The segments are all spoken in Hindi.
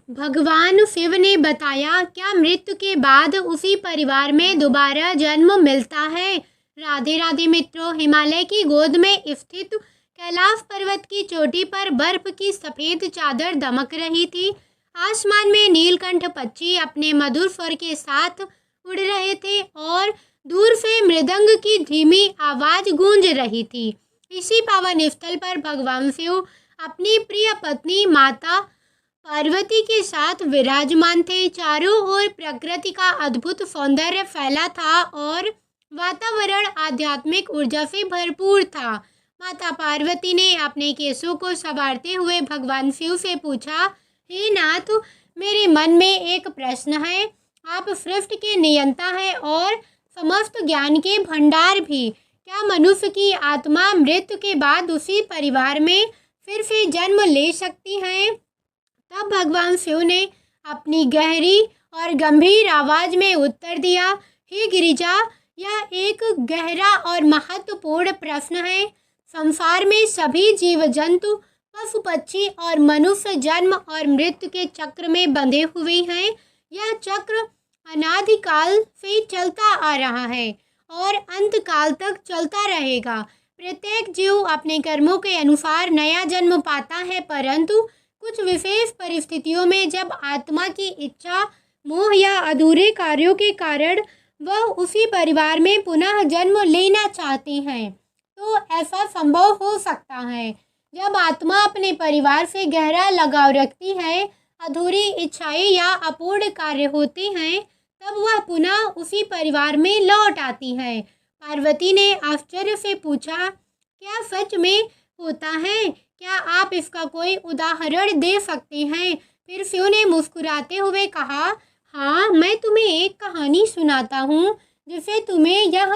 भगवान शिव ने बताया, क्या मृत्यु के बाद उसी परिवार में दोबारा जन्म मिलता है? राधे राधे मित्रों, हिमालय की गोद में स्थित कैलाश पर्वत की चोटी पर बर्फ की सफेद चादर दमक रही थी। आसमान में नीलकंठ पक्षी अपने मधुर स्वर के साथ उड़ रहे थे और दूर से मृदंग की धीमी आवाज गूंज रही थी। इसी पावन स्थल पर भगवान शिव अपनी प्रिय पत्नी माता पार्वती के साथ विराजमान थे। चारों ओर प्रकृति का अद्भुत सौंदर्य फैला था और वातावरण आध्यात्मिक ऊर्जा से भरपूर था। माता पार्वती ने अपने केशों को संवारते हुए भगवान शिव से पूछा, हे नाथ, मेरे मन में एक प्रश्न है। आप सृष्टि के नियंता हैं और समस्त ज्ञान के भंडार भी। क्या मनुष्य की आत्मा मृत्यु के बाद उसी परिवार में फिर से जन्म ले सकती है? तब भगवान शिव ने अपनी गहरी और गंभीर आवाज में उत्तर दिया, हे गिरिजा, यह एक गहरा और महत्वपूर्ण प्रश्न है। संसार में सभी जीव जंतु, पशु पक्षी और मनुष्य जन्म और मृत्यु के चक्र में बंधे हुए हैं। यह चक्र अनादिकाल से चलता आ रहा है और अंत काल तक चलता रहेगा। प्रत्येक जीव अपने कर्मों के अनुसार नया जन्म पाता है, परंतु कुछ विशेष परिस्थितियों में जब आत्मा की इच्छा, मोह या अधूरे कार्यों के कारण वह उसी परिवार में पुनः जन्म लेना चाहती हैं, तो ऐसा संभव हो सकता है। जब आत्मा अपने परिवार से गहरा लगाव रखती है, अधूरी इच्छाएं या अपूर्ण कार्य होते हैं, तब वह पुनः उसी परिवार में लौट आती है। पार्वती ने आश्चर्य से पूछा, क्या सच में होता है? क्या आप इसका कोई उदाहरण दे सकते हैं? फिर शिव ने मुस्कुराते हुए कहा, हाँ, मैं तुम्हें एक कहानी सुनाता हूँ, जिससे तुम्हें यह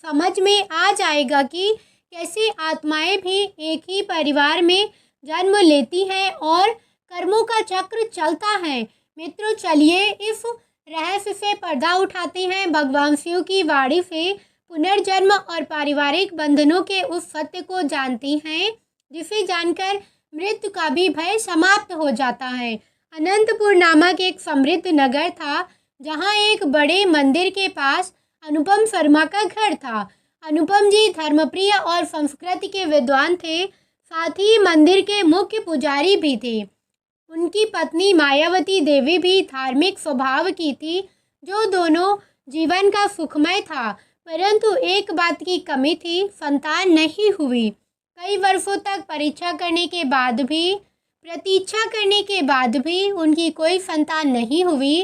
समझ में आ जाएगा कि कैसे आत्माएं भी एक ही परिवार में जन्म लेती हैं और कर्मों का चक्र चलता है। मित्रों, चलिए इस रहस्य से पर्दा उठाते हैं। भगवान शिव की वाणी से पुनर्जन्म और पारिवारिक बंधनों के उस सत्य को जानते हैं, जिसे जानकर मृत्यु का भी भय समाप्त हो जाता है। अनंतपुर नामक एक समृद्ध नगर था, जहाँ एक बड़े मंदिर के पास अनुपम शर्मा का घर था। अनुपम जी धर्मप्रिय और संस्कृति के विद्वान थे, साथ ही मंदिर के मुख्य पुजारी भी थे। उनकी पत्नी मायावती देवी भी धार्मिक स्वभाव की थी, जो दोनों जीवन का सुखमय था। परंतु एक बात की कमी थी, संतान नहीं हुई। कई वर्षों तक प्रतीक्षा करने के बाद भी उनकी कोई संतान नहीं हुई।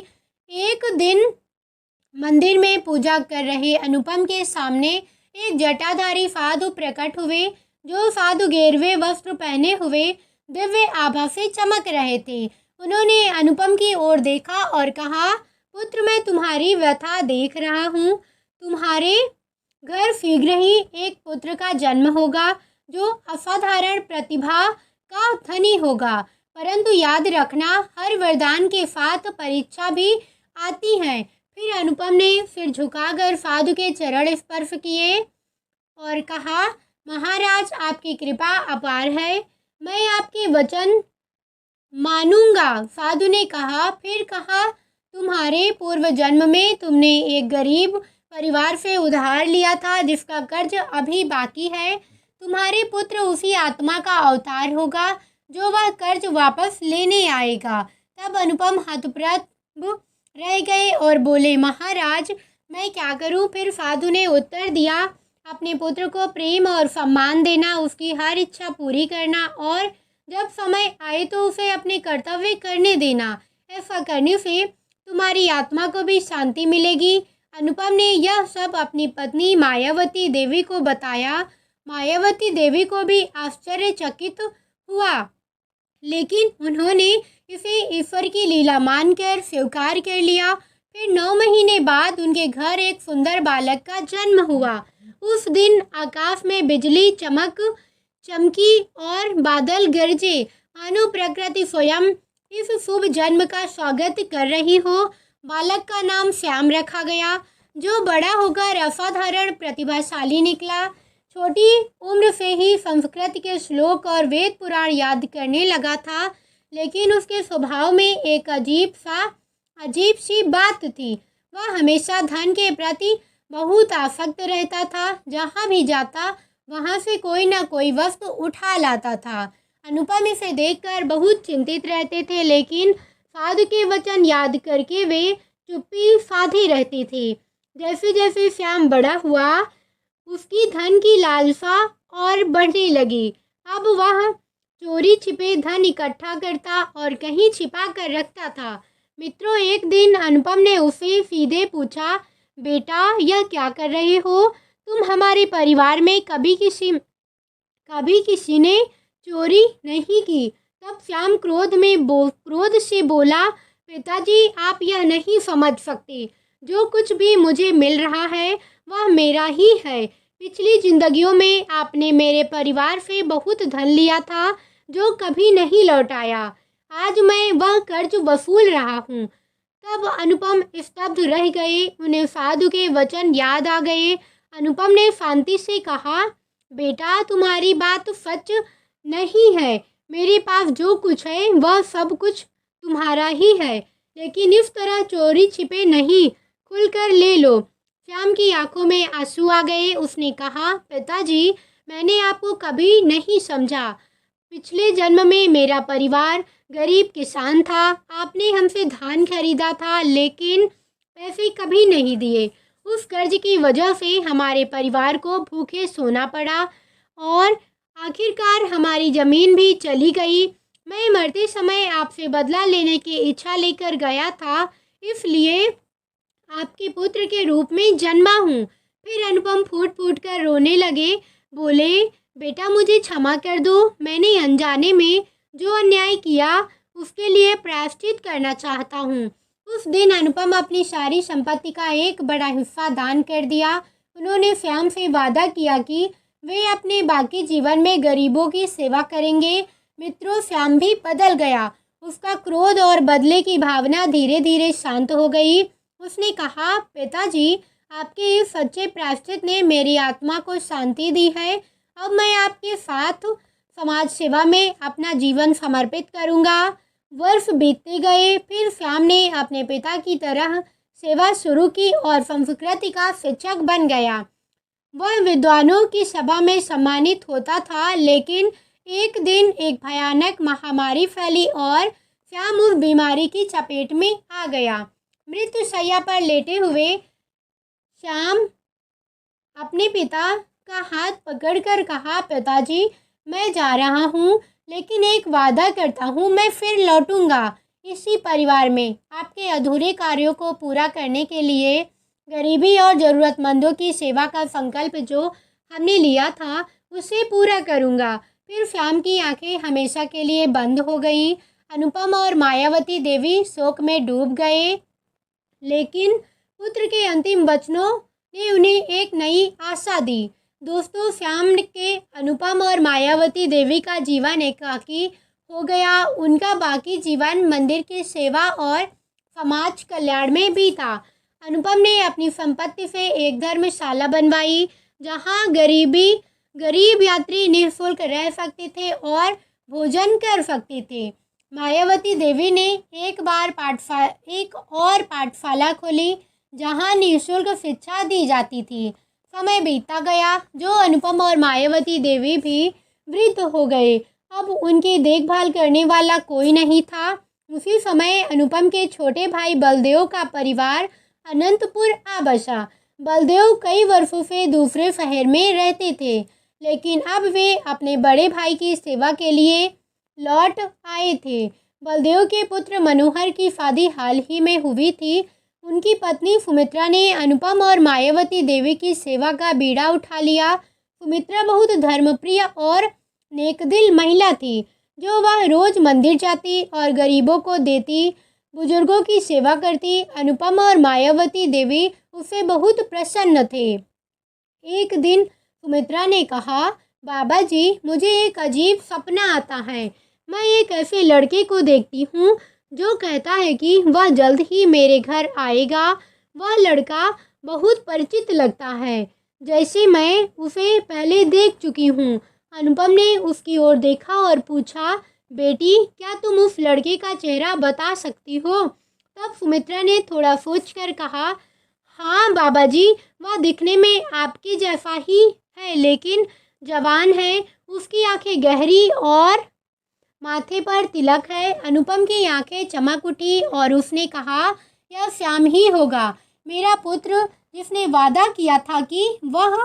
एक दिन मंदिर में पूजा कर रहे अनुपम के सामने एक जटाधारी साधु प्रकट हुए, जो साधु गेरुए वस्त्र पहने हुए दिव्य आभा से चमक रहे थे। उन्होंने अनुपम की ओर देखा और कहा, पुत्र, मैं तुम्हारी व्यथा देख रहा हूँ। तुम्हारे घर शीघ्र ही एक पुत्र का जन्म होगा, जो असाधारण प्रतिभा का धनी होगा। परंतु याद रखना, हर वरदान के साथ परीक्षा भी आती है। फिर अनुपम ने सिर झुकाकर साधु के चरण स्पर्श किए और कहा, महाराज, आपकी कृपा अपार है, मैं आपके वचन मानूंगा। साधु ने कहा, फिर कहा, तुम्हारे पूर्व जन्म में तुमने एक गरीब परिवार से उधार लिया था, जिसका कर्ज अभी बाकी है। तुम्हारे पुत्र उसी आत्मा का अवतार होगा, जो वह कर्ज वापस लेने आएगा। तब अनुपम हतप्रभ रह गए और बोले, महाराज, मैं क्या करूं? फिर साधु ने उत्तर दिया, अपने पुत्र को प्रेम और सम्मान देना, उसकी हर इच्छा पूरी करना और जब समय आए तो उसे अपने कर्तव्य करने देना। ऐसा करने से तुम्हारी आत्मा को भी शांति मिलेगी। अनुपम ने यह सब अपनी पत्नी मायावती देवी को बताया। मायावती देवी को भी आश्चर्यचकित हुआ, लेकिन उन्होंने इसे ईश्वर की लीला मानकर स्वीकार कर लिया। फिर 9 महीने बाद उनके घर एक सुंदर बालक का जन्म हुआ। उस दिन आकाश में बिजली चमकी और बादल गरजे, मानो प्रकृति स्वयं इस शुभ जन्म का स्वागत कर रही हो। बालक का नाम श्याम रखा गया, जो बड़ा होकर असाधारण प्रतिभाशाली निकला। छोटी उम्र से ही संस्कृत के श्लोक और वेद पुराण याद करने लगा था, लेकिन उसके स्वभाव में एक अजीब सी बात थी। वह हमेशा धन के प्रति बहुत आसक्त रहता था। जहाँ भी जाता वहाँ से कोई ना कोई वस्तु उठा लाता था। अनुपम इसे देखकर बहुत चिंतित रहते थे, लेकिन साधु के वचन याद करके वे चुप्पी साधे रहते थे। जैसे जैसे श्याम बड़ा हुआ, उसकी धन की लालसा और बढ़ने लगी। अब वह चोरी छिपे धन इकट्ठा करता और कहीं छिपा कर रखता था। मित्रों, एक दिन अनुपम ने उसे सीधे पूछा, बेटा यह क्या कर रहे हो? तुम हमारे परिवार में कभी किसी ने चोरी नहीं की। तब श्याम क्रोध से बोला, पिताजी आप यह नहीं समझ सकते। जो कुछ भी मुझे मिल रहा है वह मेरा ही है। पिछली जिंदगियों में आपने मेरे परिवार से बहुत धन लिया था जो कभी नहीं लौटाया। आज मैं वह कर्ज वसूल रहा हूँ। तब अनुपम स्तब्ध रह गए। उन्हें साधु के वचन याद आ गए। अनुपम ने शांति से कहा, बेटा तुम्हारी बात सच नहीं है। मेरे पास जो कुछ है वह सब कुछ तुम्हारा ही है, लेकिन इस तरह चोरी छिपे नहीं, खुलकर ले लो। श्याम की आंखों में आंसू आ गए। उसने कहा, पिताजी मैंने आपको कभी नहीं समझा। पिछले जन्म में मेरा परिवार गरीब किसान था। आपने हमसे धान खरीदा था, लेकिन पैसे कभी नहीं दिए। उस कर्ज की वजह से हमारे परिवार को भूखे सोना पड़ा और आखिरकार हमारी ज़मीन भी चली गई। मैं मरते समय आपसे बदला लेने की इच्छा लेकर गया था, इसलिए आपके पुत्र के रूप में जन्मा हूँ। फिर अनुपम फूट फूट कर रोने लगे। बोले, बेटा मुझे क्षमा कर दो। मैंने अनजाने में जो अन्याय किया उसके लिए प्रायश्चित करना चाहता हूँ। उस दिन अनुपम अपनी सारी संपत्ति का एक बड़ा हिस्सा दान कर दिया। उन्होंने श्याम से वादा किया कि वे अपने बाकी जीवन में गरीबों की सेवा करेंगे। मित्रों, श्याम भी बदल गया। उसका क्रोध और बदले की भावना धीरे धीरे शांत हो गई। उसने कहा, पिताजी आपके इस सच्चे प्रायश्चित ने मेरी आत्मा को शांति दी है। अब मैं आपके साथ समाज सेवा में अपना जीवन समर्पित करूंगा। वर्ष बीतते गए। फिर श्याम ने अपने पिता की तरह सेवा शुरू की और संस्कृति का शिक्षक बन गया। वह विद्वानों की सभा में सम्मानित होता था, लेकिन एक दिन एक भयानक महामारी फैली और श्याम उस बीमारी की चपेट में आ गया। मृत्यु शैया पर लेटे हुए श्याम अपने पिता का हाथ पकड़कर कहा, पिताजी मैं जा रहा हूँ, लेकिन एक वादा करता हूँ, मैं फिर लौटूंगा इसी परिवार में। आपके अधूरे कार्यों को पूरा करने के लिए गरीबी और ज़रूरतमंदों की सेवा का संकल्प जो हमने लिया था उसे पूरा करूँगा। फिर श्याम की आंखें हमेशा के लिए बंद हो गईं। अनुपम और मायावती देवी शोक में डूब गए, लेकिन पुत्र के अंतिम वचनों ने उन्हें एक नई आशा दी। दोस्तों, श्याम के अनुपम और मायावती देवी का जीवन एकाकी हो गया। उनका बाकी जीवन मंदिर की सेवा और समाज कल्याण में बीता। अनुपम ने अपनी संपत्ति से एक धर्मशाला बनवाई, जहां गरीब यात्री निःशुल्क रह सकते थे और भोजन कर सकते थे। मायावती देवी ने एक और पाठशाला खोली, जहां निःशुल्क शिक्षा दी जाती थी। समय बीतता गया। जो अनुपम और मायावती देवी भी वृद्ध हो गए। अब उनकी देखभाल करने वाला कोई नहीं था। उसी समय अनुपम के छोटे भाई बलदेव का परिवार अनंतपुर आ बसा। बलदेव कई वर्षों से दूसरे शहर में रहते थे, लेकिन अब वे अपने बड़े भाई की सेवा के लिए लौट आए थे। बलदेव के पुत्र मनोहर की शादी हाल ही में हुई थी। उनकी पत्नी सुमित्रा ने अनुपम और मायावती देवी की सेवा का बीड़ा उठा लिया। सुमित्रा बहुत धर्मप्रिय और नेकदिल महिला थी, जो वह रोज मंदिर जाती और गरीबों को देती, बुजुर्गों की सेवा करती। अनुपम और मायावती देवी उससे बहुत प्रसन्न थे। एक दिन सुमित्रा ने कहा, बाबा जी मुझे एक अजीब सपना आता है। मैं एक ऐसे लड़के को देखती हूँ जो कहता है कि वह जल्द ही मेरे घर आएगा। वह लड़का बहुत परिचित लगता है, जैसे मैं उसे पहले देख चुकी हूँ। अनुपम ने उसकी ओर देखा और पूछा, बेटी, क्या तुम उस लड़के का चेहरा बता सकती हो? तब सुमित्रा ने थोड़ा सोचकर कहा, हाँ बाबा जी, वह दिखने में आपके जैसा ही है, लेकिन जवान है। उसकी आंखें गहरी और माथे पर तिलक है। अनुपम की आंखें चमक उठी और उसने कहा, यह श्याम ही होगा, मेरा पुत्र, जिसने वादा किया था कि वह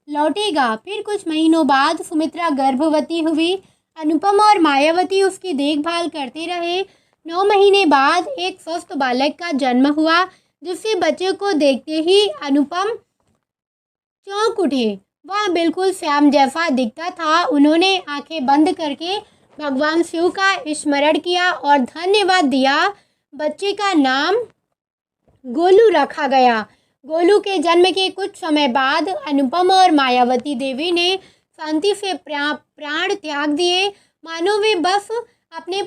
लौटेगा। फिर कुछ महीनों बाद सुमित्रा गर्भवती हुई। अनुपम और मायावती उसकी देखभाल करते रहे। 9 महीने बाद एक स्वस्थ बालक का जन्म हुआ, जिससे बच्चे को देखते ही अनुपम चौंक उठे। वह बिल्कुल श्याम जैसा दिखता था। उन्होंने आंखें बंद करके भगवान शिव का स्मरण किया और धन्यवाद दिया। बच्चे का नाम गोलू रखा गया। गोलू के जन्म के कुछ समय बाद अनुपम और मायावती देवी ने शांति से प्राण त्याग दिए, मानो वे बस अपने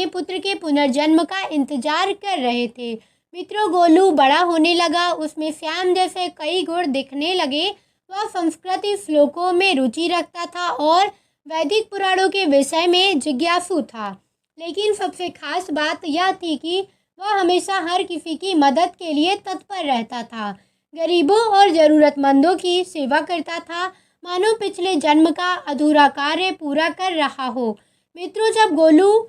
पुत्र के पुनर्जन्म का इंतजार कर रहे थे। मित्रों, गोलू बड़ा होने लगा। उसमें श्याम जैसे कई गुण दिखने लगे। वह संस्कृत श्लोकों में रुचि रखता था और वैदिक पुराणों के विषय में जिज्ञासु था। लेकिन सबसे खास बात यह थी कि वह हमेशा हर किसी की मदद के लिए तत्पर रहता था। गरीबों और ज़रूरतमंदों की सेवा करता था, मानो पिछले जन्म का अधूरा कार्य पूरा कर रहा हो। मित्रों, जब गोलू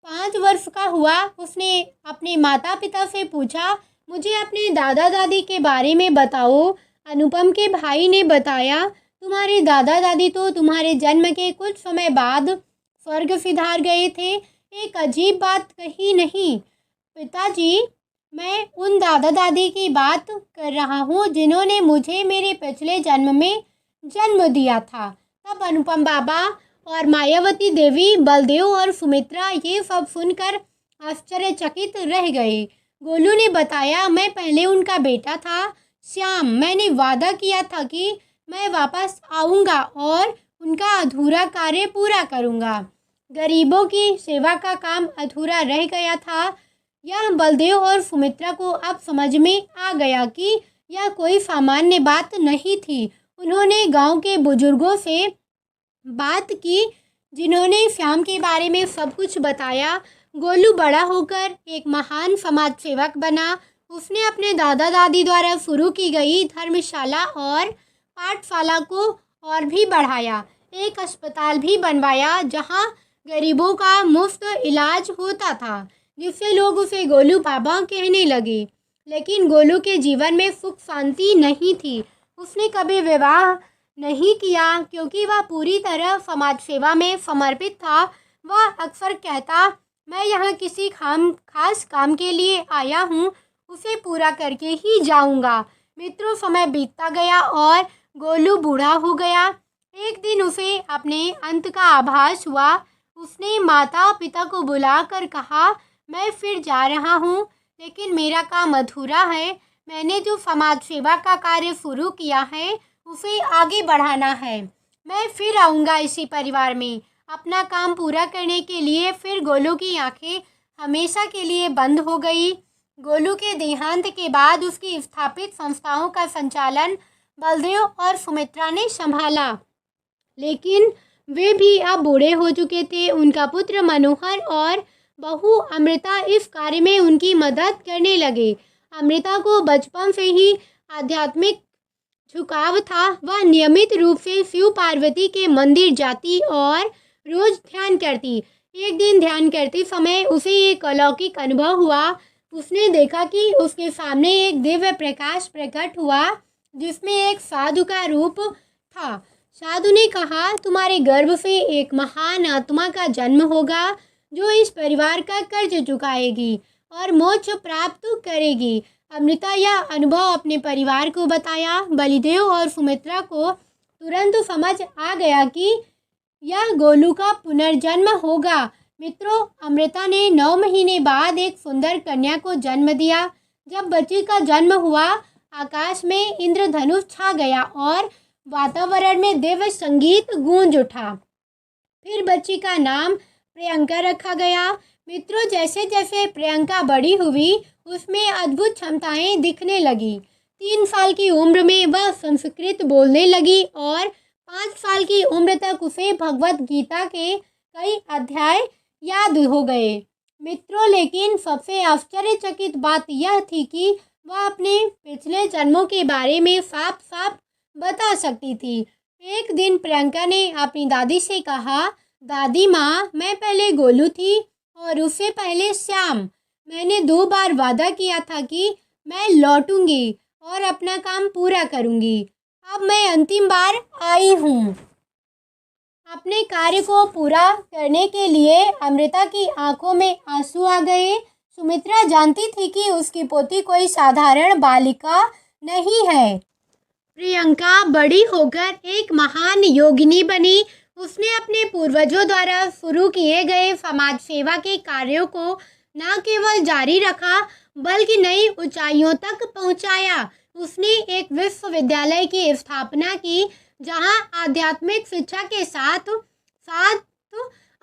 5 वर्ष का हुआ, उसने अपने माता पिता से पूछा, मुझे अपने दादा दादी के बारे में बताओ। अनुपम के भाई ने बताया, तुम्हारे दादा दादी तो तुम्हारे जन्म के कुछ समय बाद स्वर्ग सिधार गए थे। एक अजीब बात कही नहीं पिताजी, मैं उन दादा दादी की बात कर रहा हूँ जिन्होंने मुझे मेरे पिछले जन्म में जन्म दिया था। तब अनुपम बाबा और मायावती देवी, बलदेव और सुमित्रा ये सब सुनकर आश्चर्यचकित रह गए। गोलू ने बताया, मैं पहले उनका बेटा था श्याम। मैंने वादा किया था कि मैं वापस आऊँगा और उनका अधूरा कार्य पूरा करूँगा। गरीबों की सेवा का काम अधूरा रह गया था। यह बलदेव और सुमित्रा को अब समझ में आ गया कि यह कोई सामान्य बात नहीं थी। उन्होंने गांव के बुजुर्गों से बात की, जिन्होंने श्याम के बारे में सब कुछ बताया। गोलू बड़ा होकर एक महान समाज सेवक बना। उसने अपने दादा दादी द्वारा शुरू की गई धर्मशाला और पाठशाला को और भी बढ़ाया। एक अस्पताल भी बनवाया जहां गरीबों का मुफ्त इलाज होता था, जिससे लोग उसे गोलू बाबा कहने लगे। लेकिन गोलू के जीवन में सुख शांति नहीं थी। उसने कभी विवाह नहीं किया क्योंकि वह पूरी तरह समाज सेवा में समर्पित था। वह अक्सर कहता, मैं यहाँ किसी खास काम के लिए आया हूँ, उसे पूरा करके ही जाऊँगा। मित्रों, समय बीतता गया और गोलू बूढ़ा हो गया। एक दिन उसे अपने अंत का आभास हुआ। उसने माता पिता को बुलाकर कहा, मैं फिर जा रहा हूँ, लेकिन मेरा काम अधूरा है। मैंने जो समाज सेवा का कार्य शुरू किया है, उसे आगे बढ़ाना है। मैं फिर आऊँगा इसी परिवार में अपना काम पूरा करने के लिए। फिर गोलू की आंखें हमेशा के लिए बंद हो गई। गोलू के देहांत के बाद उसकी स्थापित संस्थाओं का संचालन बलदेव और सुमित्रा ने संभाला, लेकिन वे भी अब बूढ़े हो चुके थे। उनका पुत्र मनोहर और बहू अमृता इस कार्य में उनकी मदद करने लगे। अमृता को बचपन से ही आध्यात्मिक झुकाव था। वह नियमित रूप से शिव पार्वती के मंदिर जाती और रोज ध्यान करती। एक दिन ध्यान करते समय उसे एक अलौकिक अनुभव हुआ। उसने देखा कि उसके सामने एक दिव्य प्रकाश प्रकट हुआ, जिसमें एक साधु का रूप था। साधु ने कहा, तुम्हारे गर्भ से एक महान आत्मा का जन्म होगा, जो इस परिवार का कर्ज चुकाएगी और मोक्ष प्राप्त करेगी। अमृता यह अनुभव अपने परिवार को बताया। बलदेव और सुमित्रा को तुरंत समझ आ गया कि यह गोलू का पुनर्जन्म होगा। मित्रों, अमृता ने 9 महीने बाद एक सुंदर कन्या को जन्म दिया। जब बच्ची का जन्म हुआ, आकाश में इंद्रधनुष छा गया और वातावरण में दिव्य संगीत गूंज उठा। फिर बच्ची का नाम प्रियंका रखा गया। मित्रों, जैसे जैसे प्रियंका बड़ी हुई, उसमें अद्भुत क्षमताएं दिखने लगी। 3 साल की उम्र में वह संस्कृत बोलने लगी और 5 साल की उम्र तक उसे भगवत गीता के कई अध्याय याद हो गए। मित्रों, लेकिन सबसे आश्चर्यचकित बात यह थी कि वह अपने पिछले जन्मों के बारे में साफ साफ बता सकती थी। एक दिन प्रियंका ने अपनी दादी से कहा, दादी माँ, मैं पहले गोलू थी और उससे पहले श्याम। मैंने 2 बार वादा किया था कि मैं लौटूंगी और अपना काम पूरा करूंगी। अब मैं अंतिम बार आई हूँ। अपने कार्य को पूरा करने के लिए अमृता की आंखों में आंसू आ गए। सुमित्रा जानती थी कि उसकी पोती कोई साधारण बालिका नहीं है। प्रियंका बड़ी होकर एक महान योगिनी बनी। उसने अपने पूर्वजों द्वारा शुरू किए गए समाज सेवा के कार्यों को न केवल जारी रखा बल्कि नई ऊंचाइयों तक पहुंचाया। उसने एक विश्वविद्यालय की स्थापना की जहां आध्यात्मिक शिक्षा के साथ साथ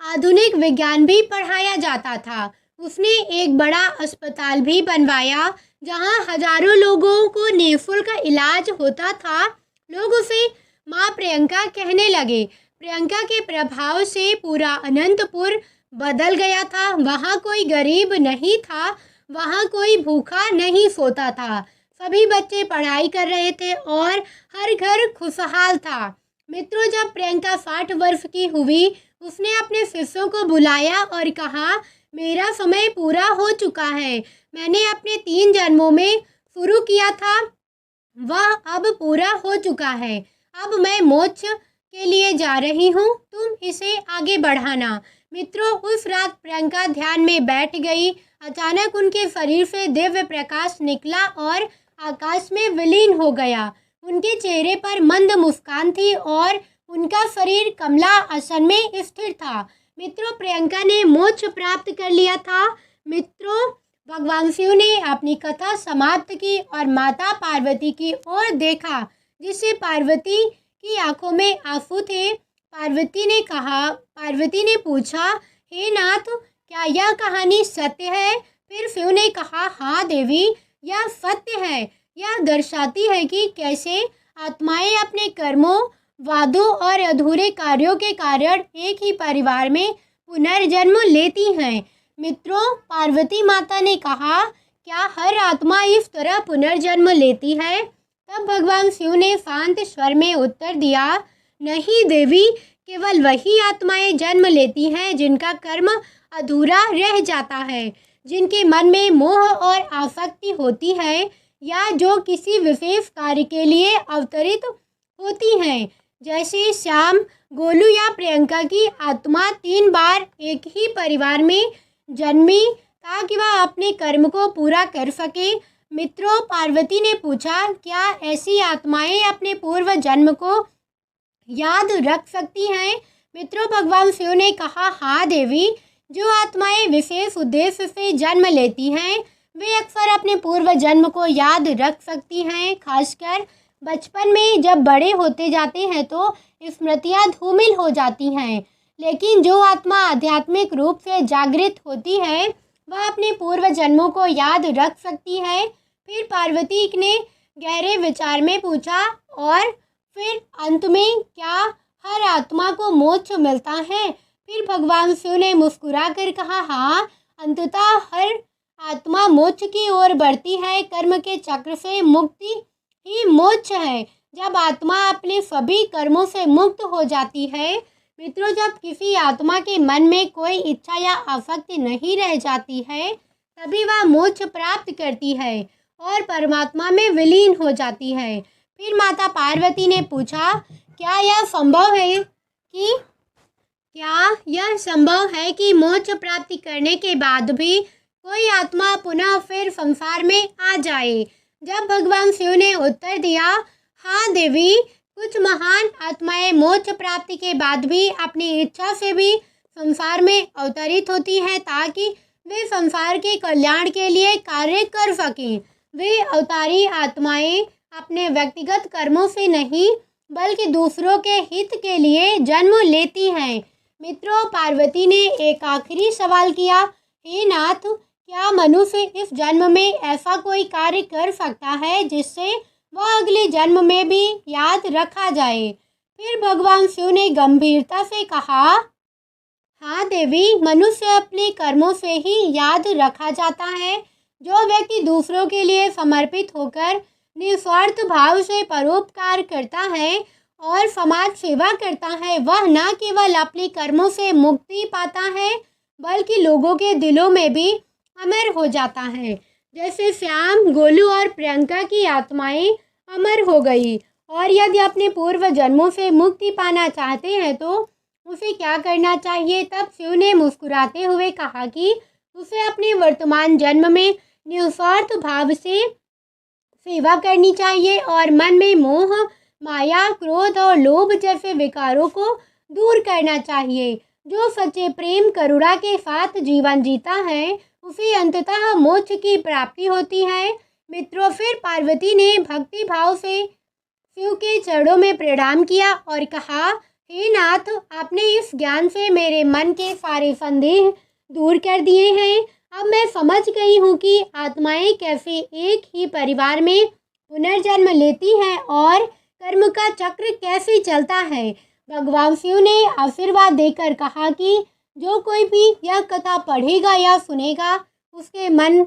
आधुनिक विज्ञान भी पढ़ाया जाता था। उसने एक बड़ा अस्पताल भी बनवाया जहां हजारों लोगों को निःशुल्क इलाज होता था। लोग उसे माँ प्रियंका कहने लगे। प्रियंका के प्रभाव से पूरा अनंतपुर बदल गया था। वहाँ कोई गरीब नहीं था, वहाँ कोई भूखा नहीं सोता था। सभी बच्चे पढ़ाई कर रहे थे और हर घर खुशहाल था। मित्रों, जब प्रियंका 60 वर्ष की हुई, उसने अपने शिष्यों को बुलाया और कहा, मेरा समय पूरा हो चुका है। मैंने अपने 3 जन्मों में शुरू किया था, वह अब पूरा हो चुका है। अब मैं मोक्ष के लिए जा रही हूँ, तुम इसे आगे बढ़ाना। मित्रों, उस रात प्रियंका ध्यान में बैठ गई। अचानक उनके शरीर से दिव्य प्रकाश निकला और आकाश में विलीन हो गया। उनके चेहरे पर मंद मुस्कान थी और उनका शरीर कमला आसन में स्थिर था। मित्रों, प्रियंका ने मोक्ष प्राप्त कर लिया था। मित्रों, भगवान शिव ने अपनी कथा समाप्त की और माता पार्वती की ओर देखा, जिससे पार्वती की आंखों में आंसू थे। पार्वती ने पूछा, हे नाथ, क्या यह कहानी सत्य है? फिर शिव ने कहा, हाँ देवी, यह सत्य है। यह दर्शाती है कि कैसे आत्माएं अपने कर्मों, वादों और अधूरे कार्यों के कारण एक ही परिवार में पुनर्जन्म लेती हैं। मित्रों, पार्वती माता ने कहा, क्या हर आत्मा इस तरह पुनर्जन्म लेती है? तब भगवान शिव ने शांत स्वर में उत्तर दिया, नहीं देवी, केवल वही आत्माएं जन्म लेती हैं जिनका कर्म अधूरा रह जाता है, जिनके मन में मोह और आसक्ति होती है या जो किसी विशेष कार्य के लिए अवतरित होती हैं। जैसे श्याम, गोलू या प्रियंका की आत्मा 3 बार एक ही परिवार में जन्मी ताकि वह अपने कर्म को पूरा कर सके। मित्रों, पार्वती ने पूछा, क्या ऐसी आत्माएं अपने पूर्व जन्म को याद रख सकती हैं? मित्रों, भगवान शिव ने कहा, हाँ देवी, जो आत्माएं विशेष उद्देश्य से जन्म लेती हैं वे अक्सर अपने पूर्व जन्म को याद रख सकती हैं। खासकर बचपन में जब बड़े होते जाते हैं तो स्मृतियाँ धूमिल हो जाती हैं, लेकिन जो आत्मा आध्यात्मिक रूप से जागृत होती है वह अपने पूर्व जन्मों को याद रख सकती है। फिर पार्वती ने गहरे विचार में पूछा, और फिर अंत में क्या हर आत्मा को मोक्ष मिलता है? फिर भगवान शिव ने मुस्कुरा कर कहा, हाँ, अंततः हर आत्मा मोक्ष की ओर बढ़ती है। कर्म के चक्र से मुक्ति ही मोक्ष है। जब आत्मा अपने सभी कर्मों से मुक्त हो जाती है, मित्रों, जब किसी आत्मा के मन में कोई इच्छा या आसक्ति नहीं रह जाती है, तभी वह मोक्ष प्राप्त करती है और परमात्मा में विलीन हो जाती है। फिर माता पार्वती ने पूछा, क्या यह संभव है कि मोक्ष प्राप्ति करने के बाद भी कोई आत्मा पुनः फिर संसार में आ जाए? जब भगवान शिव ने उत्तर दिया, हाँ देवी, कुछ महान आत्माएं मोक्ष प्राप्ति के बाद भी अपनी इच्छा से भी संसार में अवतरित होती हैं ताकि वे संसार के कल्याण के लिए कार्य कर सकें। वे अवतारी आत्माएं अपने व्यक्तिगत कर्मों से नहीं बल्कि दूसरों के हित के लिए जन्म लेती हैं। मित्रों, पार्वती ने एक आखिरी सवाल किया, हे नाथ, क्या मनुष्य इस जन्म में ऐसा कोई कार्य कर सकता है जिससे वह अगले जन्म में भी याद रखा जाए? फिर भगवान शिव ने गंभीरता से कहा, हाँ देवी, मनुष्य अपने कर्मों से ही याद रखा जाता है। जो व्यक्ति दूसरों के लिए समर्पित होकर निस्वार्थ भाव से परोपकार करता है और समाज सेवा करता है, वह न केवल अपने कर्मों से मुक्ति पाता है बल्कि लोगों के दिलों में भी अमर हो जाता है। जैसे श्याम, गोलू और प्रियंका की आत्माएं अमर हो गई। और यदि अपने पूर्व जन्मों से मुक्ति पाना चाहते हैं तो उसे क्या करना चाहिए? तब शिव ने मुस्कुराते हुए कहा कि उसे अपने वर्तमान जन्म में निस्वार्थ भाव से सेवा करनी चाहिए और मन में मोह, माया, क्रोध और लोभ जैसे विकारों को दूर करना चाहिए। जो सच्चे प्रेम, करुणा के साथ जीवन जीता है उसे अंततः मोक्ष की प्राप्ति होती है। मित्रों, फिर पार्वती ने भक्ति भाव से शिव के चरणों में प्रणाम किया और कहा, हे नाथ, आपने इस ज्ञान से मेरे मन के सारे संदेह दूर कर दिए हैं। अब मैं समझ गई हूँ कि आत्माएं कैसे एक ही परिवार में पुनर्जन्म लेती हैं और कर्म का चक्र कैसे चलता है। भगवान शिव ने आशीर्वाद देकर कहा कि जो कोई भी यह कथा पढ़ेगा या सुनेगा उसके मन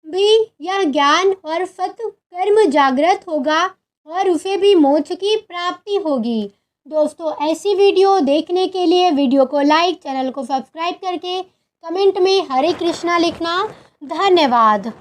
भी यह ज्ञान और सत्कर्म जागृत होगा और उसे भी मोक्ष की प्राप्ति होगी। दोस्तों, ऐसी वीडियो देखने के लिए वीडियो को लाइक, चैनल को सब्सक्राइब करके कमेंट में हरे कृष्णा लिखना। धन्यवाद।